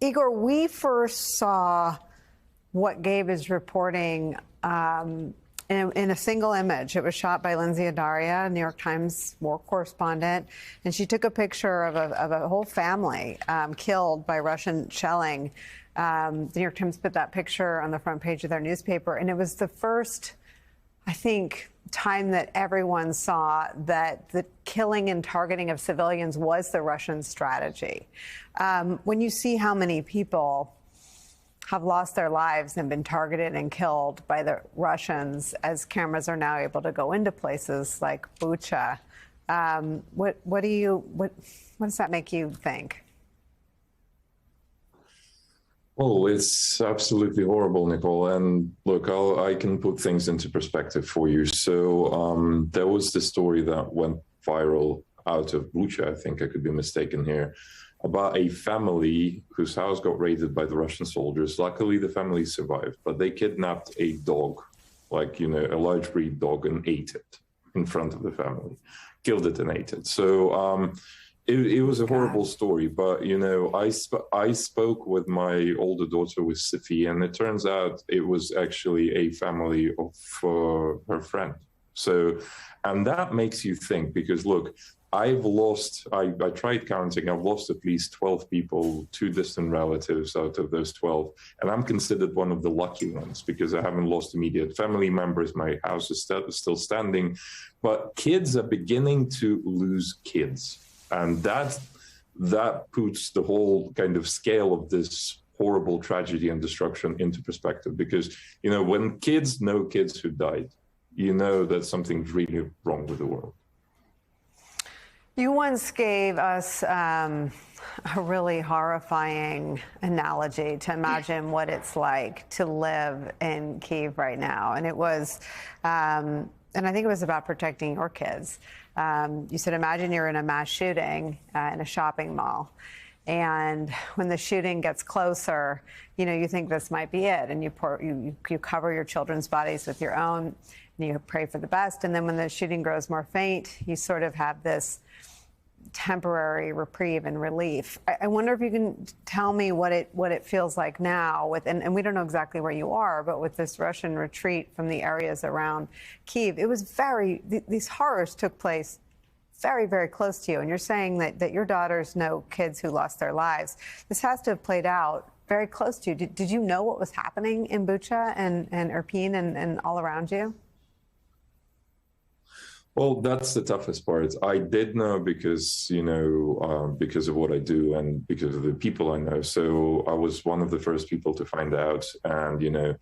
Igor, we first saw what Gabe is reporting in a single image. It was shot by Lindsay Adaria, New York Times war correspondent, and she took a picture of a whole family killed by Russian shelling. The New York Times put that picture on the front page of their newspaper, and it was the first, I think, time that everyone saw that the killing and targeting of civilians was the Russian strategy. When you see how many people have lost their lives and been targeted and killed by the Russians, as cameras are now able to go into places like Bucha, what does that make you think? Well, it's absolutely horrible, Nicole. And look, I can put things into perspective for you. So there was this story that went viral out of Bucha, I think I could be mistaken here, about a family whose house got raided by the Russian soldiers. Luckily, the family survived, but they kidnapped a dog, like, you know, a large breed dog, and ate it in front of the family, killed it and ate it. So it was a horrible story, but, you know, I spoke with my older daughter, with Sophie, and it turns out it was actually a family of her friend. So, and that makes you think, because look, I tried counting, I've lost at least 12 people, 2 distant relatives out of those 12. And I'm considered one of the lucky ones because I haven't lost immediate family members. My house is still standing. But kids are beginning to lose kids. And that puts the whole kind of scale of this horrible tragedy and destruction into perspective. Because, you know, when kids know kids who died, you know that something's really wrong with the world. You once gave us a really horrifying analogy to imagine what it's like to live in Kyiv right now. And it was, and I think it was about protecting your kids. You said, imagine you're in a mass shooting in a shopping mall. And when the shooting gets closer, you know, you think this might be it. And you cover your children's bodies with your own, and you pray for the best. And then when the shooting grows more faint, you sort of have this temporary reprieve and relief. I wonder if you can tell me what it feels like now with, and we don't know exactly where you are, but with this Russian retreat from the areas around Kyiv, it was these horrors took place very, very close to you. And you're saying that your daughters know kids who lost their lives. This has to have played out very close to you. Did you know what was happening in Bucha and Irpin and all around you? Well, that's the toughest part. I did know because, you know, because of what I do and because of the people I know. So I was one of the first people to find out. And, you know,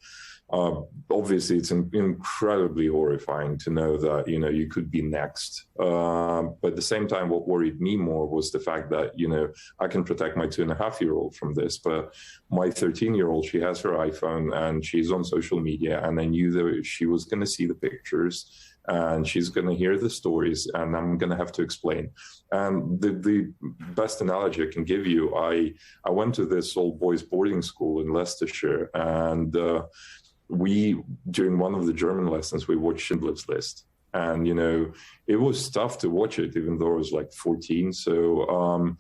obviously it's incredibly horrifying to know that, you know, you could be next. But at the same time, what worried me more was the fact that, you know, I can protect my 2.5-year-old from this, but my 13-year-old, she has her iPhone and she's on social media, and I knew that she was going to see the pictures and she's going to hear the stories, and I'm going to have to explain. And the best analogy I can give you, I went to this old boys boarding school in Leicestershire, and during one of the German lessons, we watched Schindler's List. And, you know, it was tough to watch it, even though I was like 14. So,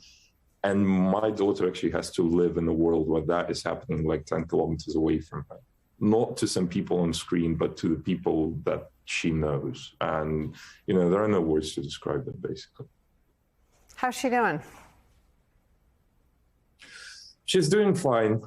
and my daughter actually has to live in a world where that is happening like 10 kilometers away from her. Not to some people on screen, but to the people that she knows. And, you know, there are no words to describe it, basically. How's she doing? She's doing fine.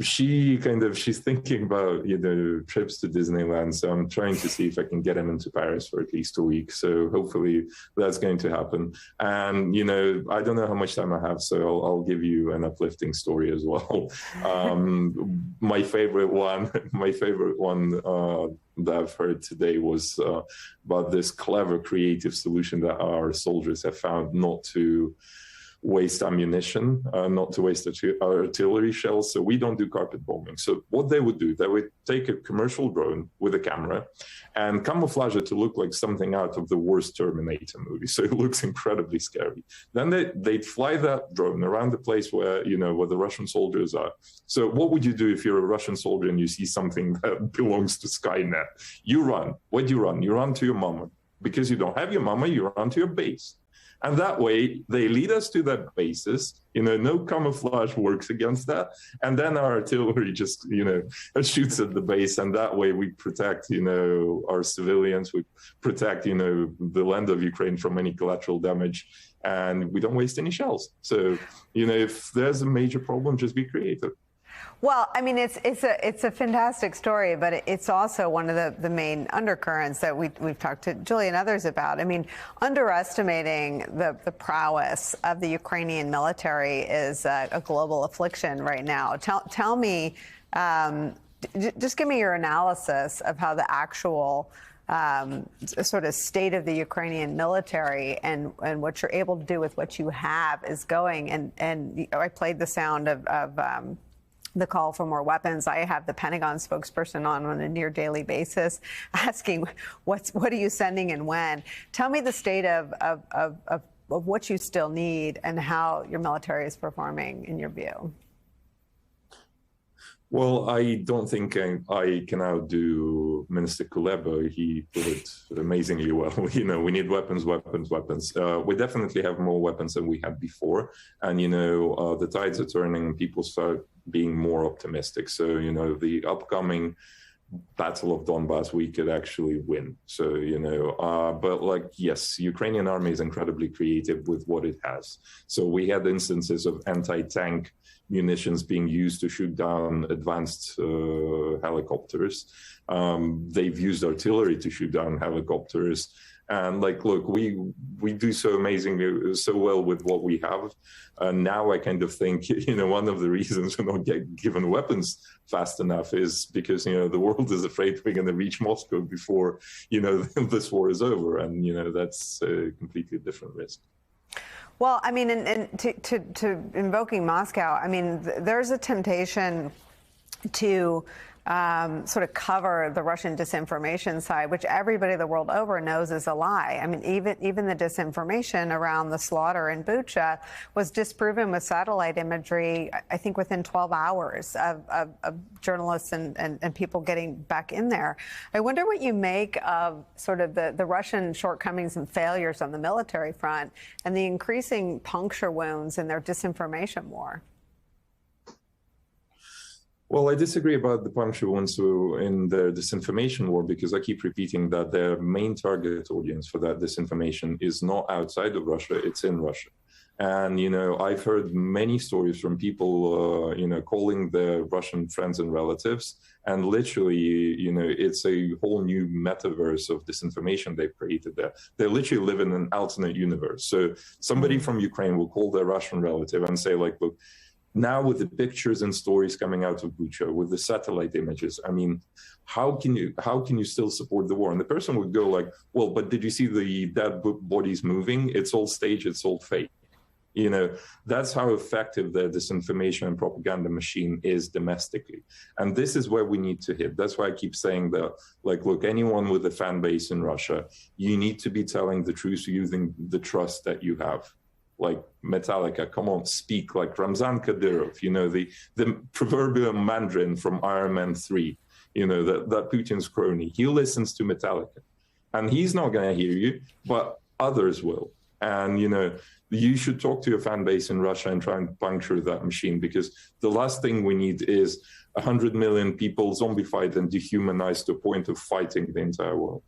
She's thinking about, you know, trips to Disneyland. So I'm trying to see if I can get him into Paris for at least a week. So hopefully that's going to happen. And, you know, I don't know how much time I have, so I'll give you an uplifting story as well. My favorite one that I've heard today was about this clever, creative solution that our soldiers have found not to waste ammunition, not to waste artillery shells. So we don't do carpet bombing. So what they would do, they would take a commercial drone with a camera and camouflage it to look like something out of the worst Terminator movie. So it looks incredibly scary. Then they'd fly that drone around the place where, you know, where the Russian soldiers are. So what would you do if you're a Russian soldier and you see something that belongs to Skynet? You run. Where do you run? You run to your mama. Because you don't have your mama, you run to your base. And that way, they lead us to that basis. No camouflage works against that. And then our artillery just, shoots at the base. And that way we protect, our civilians, we protect, the land of Ukraine from any collateral damage. And we don't waste any shells. So, if there's a major problem, just be creative. Well, I mean, it's a fantastic story, but it's also one of the main undercurrents that we've talked to Julie and others about. I mean, underestimating the prowess of the Ukrainian military is a global affliction right now. Tell me, just give me your analysis of how the actual sort of state of the Ukrainian military and what you're able to do with what you have is going. And I played the sound of the call for more weapons. I have the Pentagon spokesperson on a near daily basis asking what are you sending and when. Tell me the state of what you still need and how your military is performing in your view. Well, I don't think I can outdo Minister Kuleba. He put it amazingly well. We need weapons, weapons, weapons. We definitely have more weapons than we had before. And, the tides are turning and people start being more optimistic. So, the upcoming Battle of Donbass, we could actually win. So, but yes, Ukrainian army is incredibly creative with what it has. So we had instances of anti-tank munitions being used to shoot down advanced helicopters. They've used artillery to shoot down helicopters. And look, we do so amazingly, so well with what we have. And now I kind of think, one of the reasons we're not given weapons fast enough is because, the world is afraid we're going to reach Moscow before, this war is over. And, that's a completely different risk. Well, I mean, and to invoking Moscow, I mean, there's a temptation to sort of cover the Russian disinformation side, which everybody the world over knows is a lie. I mean, even the disinformation around the slaughter in Bucha was disproven with satellite imagery, I think within 12 hours of journalists and people getting back in there. I wonder what you make of sort of the Russian shortcomings and failures on the military front and the increasing puncture wounds in their disinformation war. Well, I disagree about the puncture wounds in the disinformation war because I keep repeating that their main target audience for that disinformation is not outside of Russia, it's in Russia. And, I've heard many stories from people, calling their Russian friends and relatives. And literally, it's a whole new metaverse of disinformation they've created there. They literally live in an alternate universe. So somebody from Ukraine will call their Russian relative and say, look, now with the pictures and stories coming out of Bucha, with the satellite images, I mean, how can you still support the war? And the person would go like, well, but did you see the dead bodies moving? It's all staged, it's all fake. That's how effective the disinformation and propaganda machine is domestically. And this is where we need to hit. That's why I keep saying that, look, anyone with a fan base in Russia, you need to be telling the truth using the trust that you have. Like Metallica, come on, speak like Ramzan Kadyrov, the proverbial Mandarin from Iron Man 3, that Putin's crony. He listens to Metallica. And he's not going to hear you, but others will. And, you should talk to your fan base in Russia and try and puncture that machine, because the last thing we need is 100 million people zombified and dehumanized to a point of fighting the entire world.